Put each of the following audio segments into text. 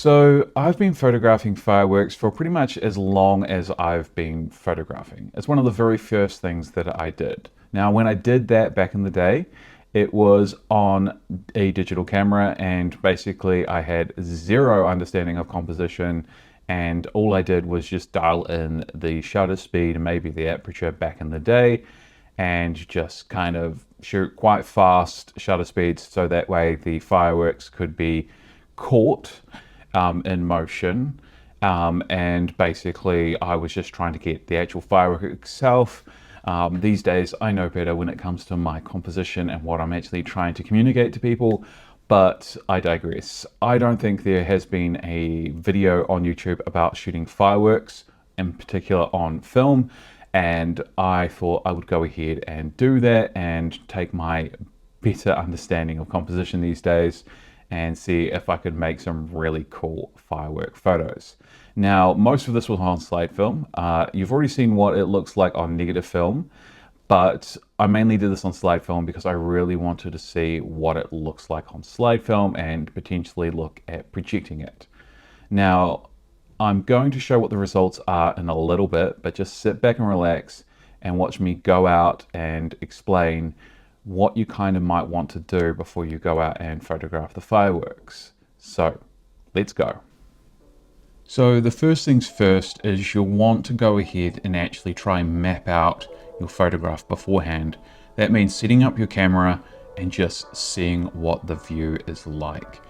So I've been photographing fireworks for pretty much as long as I've been photographing. It's one of the very first things that I did. Now, when I did that back in the day, it was on a digital camera, and basically I had zero understanding of composition, and all I did was just dial in the shutter speed and maybe the aperture back in the day, and just kind of shoot quite fast shutter speeds so that way the fireworks could be caught in motion. And basically I was just trying to get the actual firework itself. These days I know better when it comes to my composition and what I'm actually trying to communicate to people, but I digress. I don't think there has been a video on YouTube about shooting fireworks, in particular on film, and I thought I would go ahead and do that and take my better understanding of composition these days and see if I could make some really cool firework photos. Now, most of this was on slide film. You've already seen what it looks like on negative film, but I mainly did this on slide film because I really wanted to see what it looks like on slide film and potentially look at projecting it. Now, I'm going to show what the results are in a little bit, but just sit back and relax and watch me go out and explain what you kind of might want to do before you go out and photograph the fireworks. So let's go. So the first things first is you'll want to go ahead and actually try and map out your photograph beforehand. That means setting up your camera and just seeing what the view is like.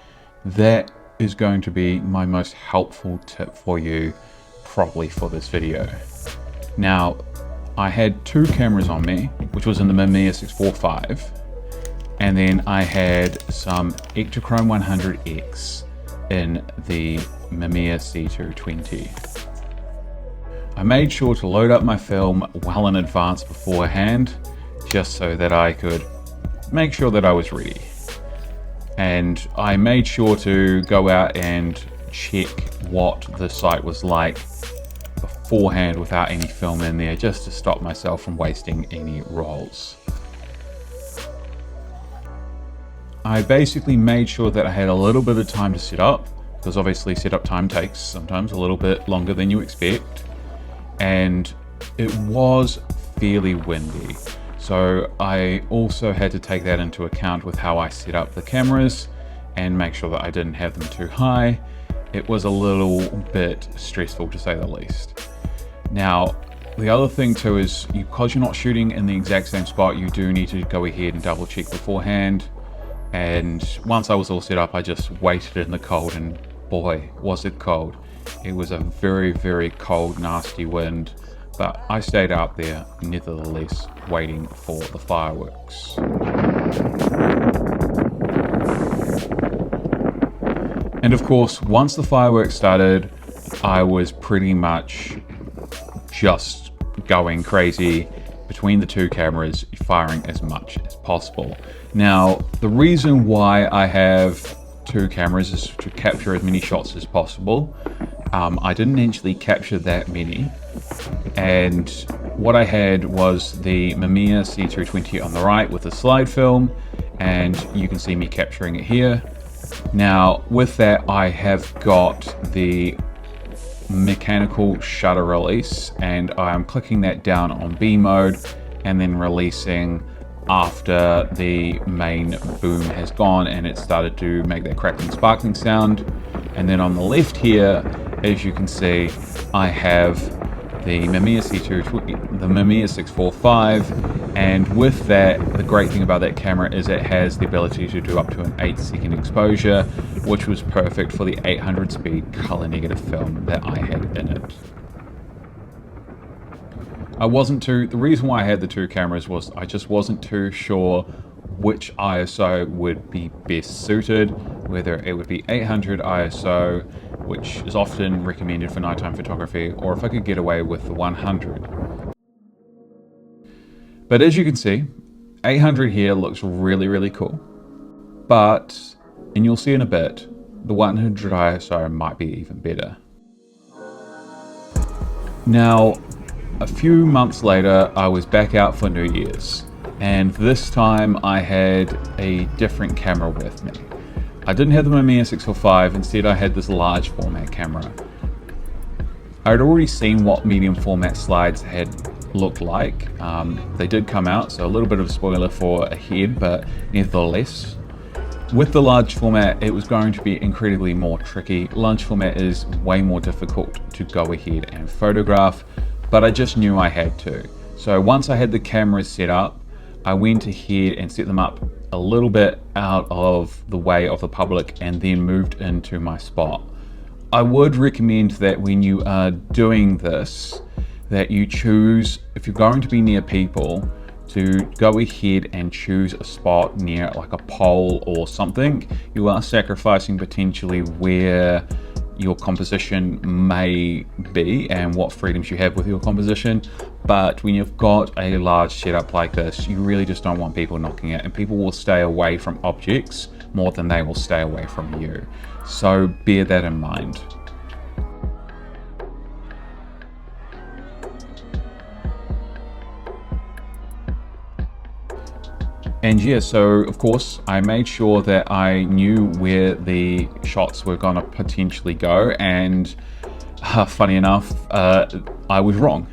That is going to be my most helpful tip for you, probably for this video. Now, I had two cameras on me, which was in the Mamiya 645, and then I had some Ektachrome 100X in the Mamiya C220. I made sure to load up my film well in advance beforehand, just so that I could make sure that I was ready. And I made sure to go out and check what the site was like beforehand without any film in there, just to stop myself from wasting any rolls. I basically made sure that I had a little bit of time to set up, because obviously setup time takes sometimes a little bit longer than you expect, and it was fairly windy. So I also had to take that into account with how I set up the cameras and make sure that I didn't have them too high. It was a little bit stressful, to say the least. Now, the other thing too is, because you're not shooting in the exact same spot, you do need to go ahead and double check beforehand. And once I was all set up, I just waited in the cold, and boy, was it cold. It was a very, very cold, nasty wind, but I stayed out there nevertheless, waiting for the fireworks. And of course, once the fireworks started, I was pretty much just going crazy between the two cameras, firing as much as possible. Now, the reason why I have two cameras is to capture as many shots as possible. I didn't actually capture that many, and what I had was the Mamiya C220 on the right with the slide film, and you can see me capturing it here. Now, with that, I have got the mechanical shutter release, and I'm clicking that down on B mode and then releasing after the main boom has gone and it started to make that crackling sparkling sound. And then on the left here, as you can see, I have the Mamiya C220, the Mamiya 645, and with that, the great thing about that camera is it has the ability to do up to an 8-second exposure, which was perfect for the 800 speed color negative film that I had in it. The reason why I had the two cameras was I just wasn't too sure which ISO would be best suited, whether it would be 800 ISO, which is often recommended for nighttime photography, or if I could get away with the 100. But as you can see, 800 here looks really, really cool. But, and you'll see in a bit, the 100 ISO might be even better. Now, a few months later, I was back out for New Year's, and this time I had a different camera with me. I didn't have the Mamiya 645, instead I had this large format camera. I'd already seen what medium format slides had looked like. They did come out, so a little bit of a spoiler for ahead, but nevertheless. With the large format, it was going to be incredibly more tricky. Large format is way more difficult to go ahead and photograph, but I just knew I had to. So once I had the cameras set up, I went ahead and set them up a little bit out of the way of the public and then moved into my spot. I would recommend that when you are doing this, that you choose, if you're going to be near people, to go ahead and choose a spot near like a pole or something. You are sacrificing potentially where your composition may be and what freedoms you have with your composition. But when you've got a large setup like this, you really just don't want people knocking it, and people will stay away from objects more than they will stay away from you. So bear that in mind. And yeah, so of course I made sure that I knew where the shots were gonna potentially go, and funny enough, I was wrong.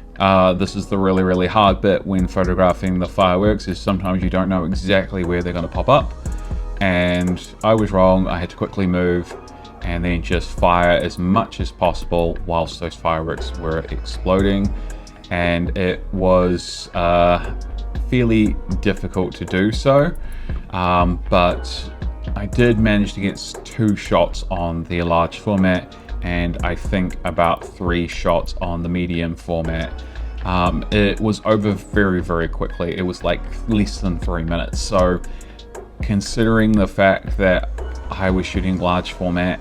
This is the really hard bit when photographing the fireworks, is sometimes you don't know exactly where they're gonna pop up, and I was wrong. I had to quickly move and then just fire as much as possible whilst those fireworks were exploding, and it was fairly difficult to do so, but I did manage to get 2 shots on the large format, and I think about 3 shots on the medium format. It was over very quickly. It was like less than 3 minutes. So considering the fact that I was shooting large format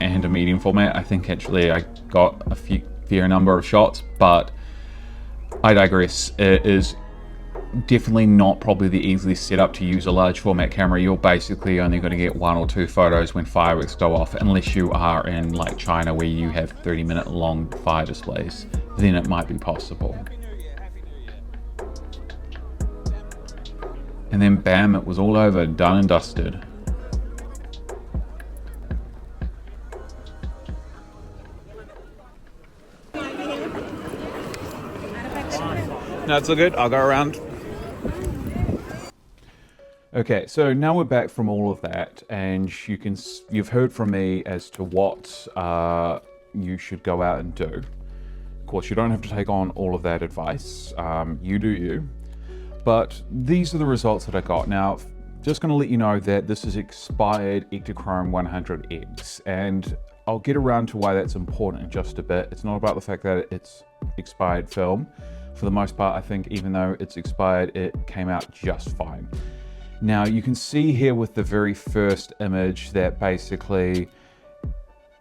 and a medium format, I think actually I got a fair number of shots, but I digress. It is definitely not probably the easiest setup to use a large format camera. You're basically only going to get 1 or 2 photos when fireworks go off, unless you are in like China where you have 30-minute long fire displays. Then it might be possible. And then bam, it was all over, done and dusted. No, it's all good. I'll go around. Okay, so now we're back from all of that, and you've heard from me as to what you should go out and do. Of course, you don't have to take on all of that advice. You do you. But these are the results that I got. Now, just going to let you know that this is expired Ektachrome 100X, and I'll get around to why that's important in just a bit. It's not about the fact that it's expired film. For the most part, I think even though it's expired, it came out just fine. Now you can see here with the very first image that basically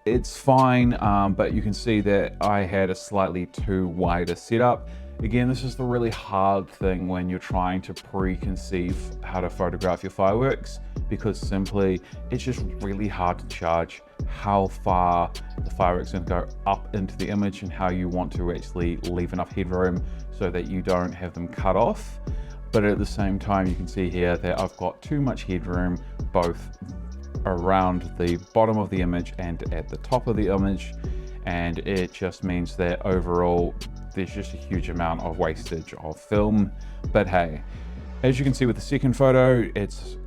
it's fine, but you can see that I had a slightly too wide a setup. Again, this is the really hard thing when you're trying to preconceive how to photograph your fireworks, because simply it's just really hard to judge how far the fireworks are going to go up into the image and how you want to actually leave enough headroom so that you don't have them cut off. But at the same time, you can see here that I've got too much headroom both around the bottom of the image and at the top of the image, and it just means that overall there's just a huge amount of wastage of film. But hey, as you can see with the second photo, it's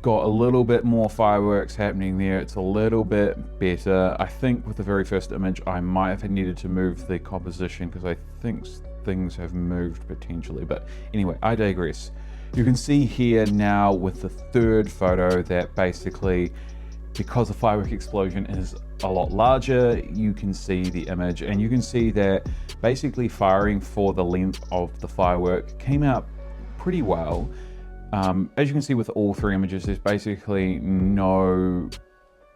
got a little bit more fireworks happening there. It's a little bit better. I think with the very first image I might have needed to move the composition because I think things have moved potentially, but anyway, I digress. You can see here now with the third photo that basically, because the firework explosion is a lot larger, you can see the image, and you can see that basically firing for the length of the firework came out pretty well. As you can see with all 3 images, there's basically no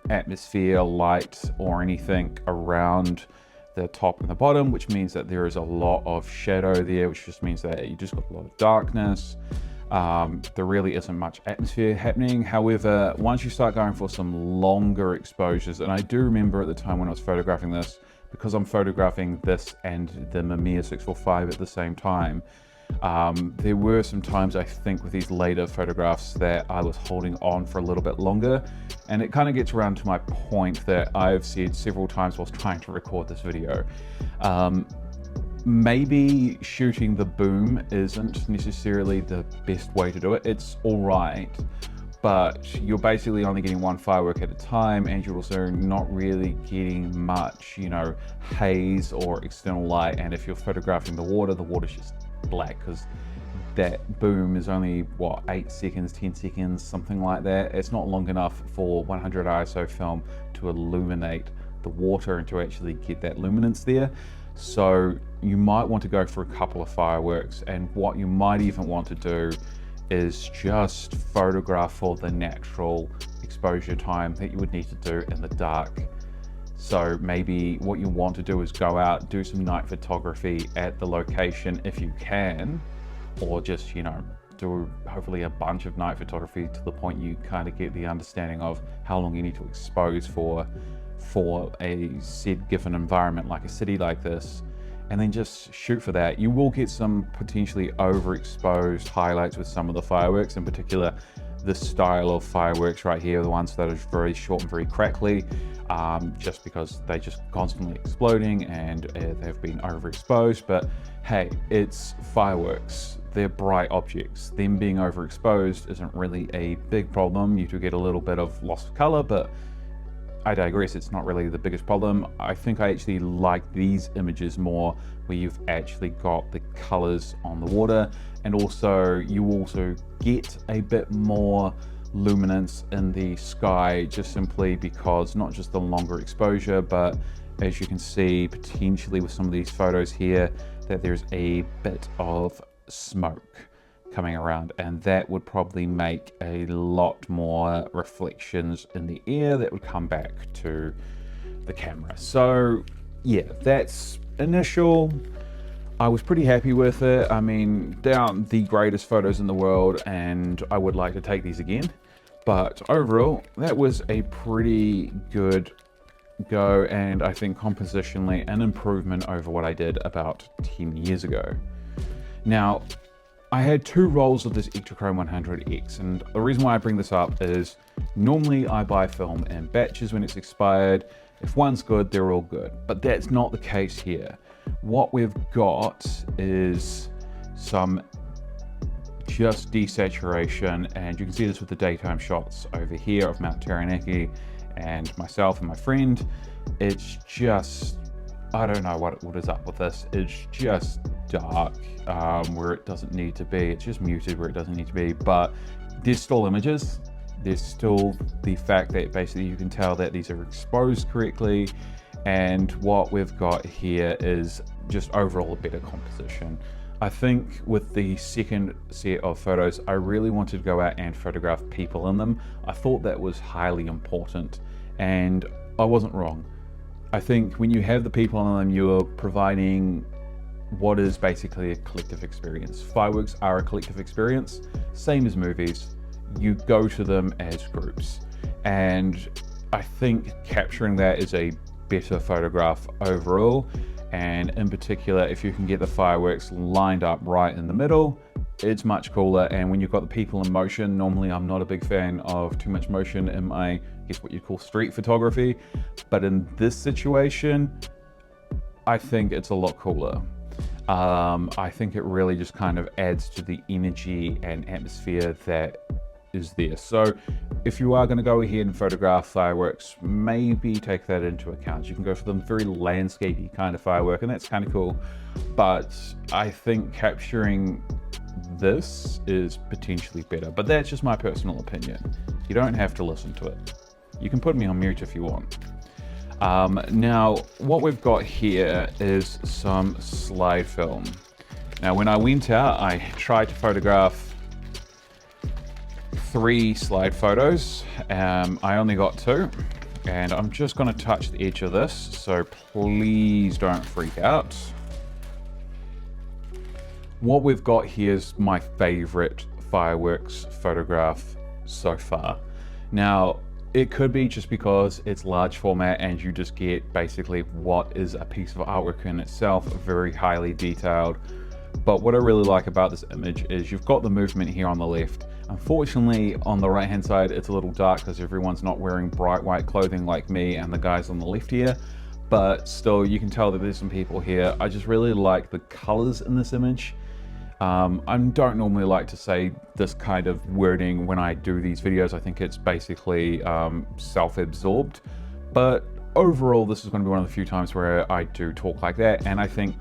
atmosphere, light or anything around the top and the bottom, which means that there is a lot of shadow there, which just means that you just got a lot of darkness. There really isn't much atmosphere happening. However, once you start going for some longer exposures, and I do remember at the time when I was photographing this, because I'm photographing this and the Mamiya 645 at the same time, There were some times, I think, with these later photographs that I was holding on for a little bit longer, and it kind of gets around to my point that I've said several times whilst trying to record this video. Maybe shooting the boom isn't necessarily the best way to do it. It's all right, but you're basically only getting one firework at a time, and you're also not really getting much, you know, haze or external light. And if you're photographing the water's just black, because that boom is only, what, 8 seconds, 10 seconds, something like that. It's not long enough for 100 ISO film to illuminate the water and to actually get that luminance there. So you might want to go for a couple of fireworks, and what you might even want to do is just photograph for the natural exposure time that you would need to do in the dark. So maybe what you want to do is go out, do some night photography at the location if you can, or just, you know, do hopefully a bunch of night photography to the point you kind of get the understanding of how long you need to expose for a said given environment like a city like this, and then just shoot for that. You will get some potentially overexposed highlights with some of the fireworks, in particular this style of fireworks right here, the ones that are very short and very crackly, just because they're just constantly exploding and they've been overexposed. But hey, it's fireworks. They're bright objects. Them being overexposed isn't really a big problem. You do get a little bit of loss of color, but I digress, it's not really the biggest problem. I think I actually like these images more, where you've actually got the colors on the water, and also you also get a bit more luminance in the sky, just simply because not just the longer exposure, but as you can see potentially with some of these photos here, that there's a bit of smoke coming around, and that would probably make a lot more reflections in the air that would come back to the camera. So yeah, that's initial. I was pretty happy with it. I mean, they aren't the greatest photos in the world, and I would like to take these again, but overall that was a pretty good go, and I think compositionally an improvement over what I did about 10 years ago. Now, I had 2 rolls of this Ektachrome 100X, and the reason why I bring this up is normally I buy film in batches when it's expired. If one's good, they're all good, but that's not the case here. What we've got is some just desaturation, and you can see this with the daytime shots over here of Mount Taranaki and myself and my friend. It's just, I don't know what is up with this. It's just dark where it doesn't need to be. It's just muted where it doesn't need to be, but there's still images. There's still the fact that basically you can tell that these are exposed correctly, and what we've got here is just overall a better composition. I think with the second set of photos, I really wanted to go out and photograph people in them. I thought that was highly important, and I wasn't wrong. I think when you have the people in them, you're providing what is basically a collective experience. Fireworks are a collective experience, same as movies. You go to them as groups, and I think capturing that is a better photograph overall. And in particular, if you can get the fireworks lined up right in the middle, it's much cooler. And when you've got the people in motion, normally I'm not a big fan of too much motion in my, I guess what you call street photography, but in this situation, I think it's a lot cooler. I think it really just kind of adds to the energy and atmosphere that is there. So if you are going to go ahead and photograph fireworks, maybe take that into account. You can go for the very landscapey kind of firework, and that's kind of cool, but I think capturing this is potentially better. But that's just my personal opinion. You don't have to listen to it. You can put me on mute if you want. Now, what we've got here is some slide film. Now, when I went out, I tried to photograph 3 slide photos. I only got 2, and I'm just going to touch the edge of this, so please don't freak out. What we've got here is my favorite fireworks photograph so far. Now, it could be just because it's large format and you just get basically what is a piece of artwork in itself, very highly detailed. But what I really like about this image is you've got the movement here on the left. Unfortunately, on the right hand side, it's a little dark because everyone's not wearing bright white clothing like me and the guys on the left here. But still, you can tell that there's some people here. I just really like the colors in this image. I don't normally like to say this kind of wording when I do these videos. I think it's basically self-absorbed. But overall, this is going to be one of the few times where I do talk like that. And I think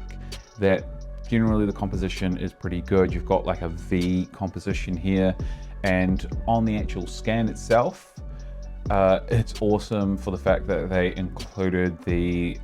that generally the composition is pretty good. You've got like a V composition here. And on the actual scan itself, it's awesome for the fact that they included the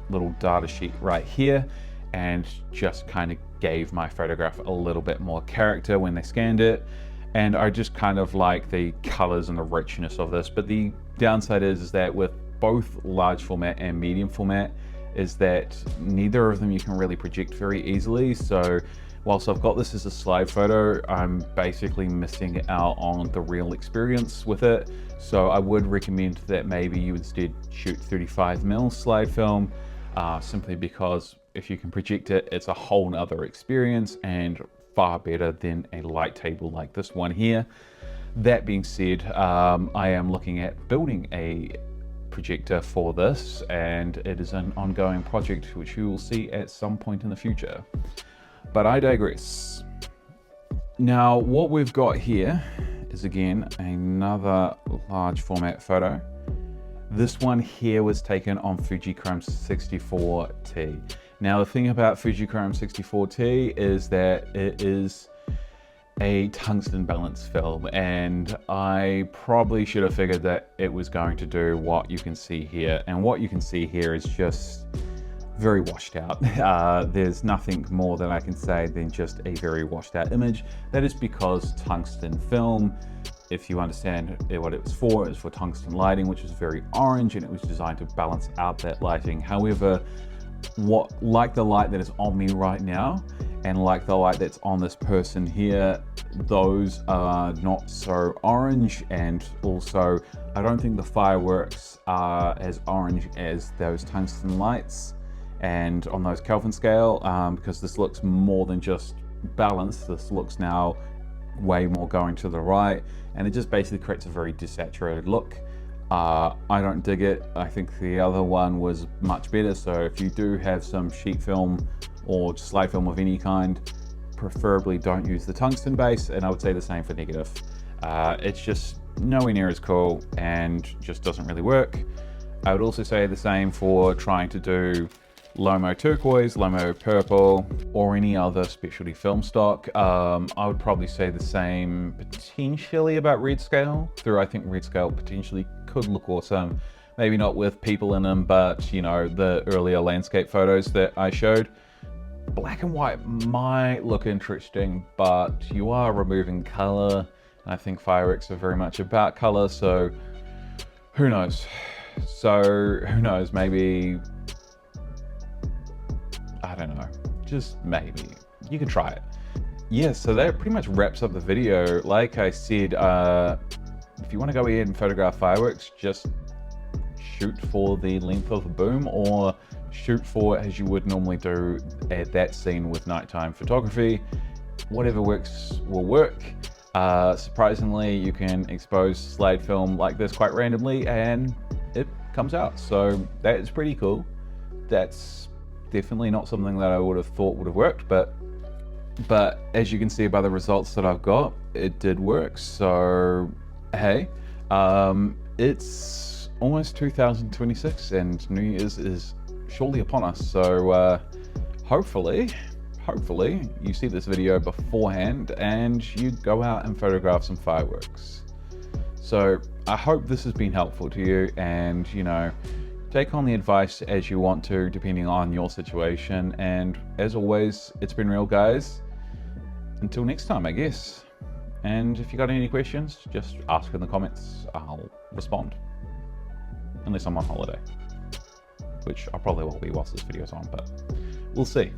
little data sheet right here and just kind of gave my photograph a little bit more character when they scanned it. And I just kind of like the colors and the richness of this. But the downside is that with both large format and medium format is that neither of them you can really project very easily. So whilst I've got this as a slide photo, I'm basically missing out on the real experience with it. So I would recommend that maybe you instead shoot 35mm slide film, simply because if you can project it, it's a whole nother experience and far better than a light table like this one here. That being said, I am looking at building a projector for this, and it is an ongoing project which you will see at some point in the future. But I digress. Now, what we've got here is again another large format photo. This one here was taken on Fujichrome 64T. Now, the thing about Fujichrome 64T is that it is a tungsten balance film, and I probably should have figured that it was going to do what you can see here. And what you can see here is just very washed out. There's nothing more that I can say than just a very washed out image. That is because tungsten film, if you understand what it was for tungsten lighting, which is very orange, and it was designed to balance out that lighting. However, like the light that is on me right now, and like the light that's on this person here, those are not so orange, and also I don't think the fireworks are as orange as those tungsten lights and on those Kelvin scale, because this looks more than just balanced. This looks now way more going to the right, and it just basically creates a very desaturated look. I don't dig it. I think the other one was much better. So if you do have some sheet film or slide film of any kind, preferably don't use the tungsten base, and I would say the same for negative. It's just nowhere near as cool and just doesn't really work. I would also say the same for trying to do Lomo turquoise, Lomo purple, or any other specialty film stock. I would probably say the same potentially about red scale, though I think red scale potentially could look awesome. Maybe not with people in them, but you know, the earlier landscape photos that I showed. Black and white might look interesting, but you are removing color, and I think fireworks are very much about color, so who knows? Maybe, I don't know, just maybe. You can try it. Yeah, so that pretty much wraps up the video. Like I said, if you want to go ahead and photograph fireworks, just shoot for the length of the boom, or shoot for as you would normally do at that scene with nighttime photography. Whatever works will work. Surprisingly, you can expose slide film like this quite randomly and it comes out. So that is pretty cool. That's definitely not something that I would have thought would have worked, but as you can see by the results that I've got, it did work. So hey, it's almost 2026 and New Year's is shortly upon us. So hopefully you see this video beforehand and you go out and photograph some fireworks. So I hope this has been helpful to you, and you know, take on the advice as you want to, depending on your situation. And as always, it's been real, guys. Until next time, I guess. And if you got any questions, just ask in the comments. I'll respond. Unless I'm on holiday, which I probably won't be whilst this video's on, but we'll see.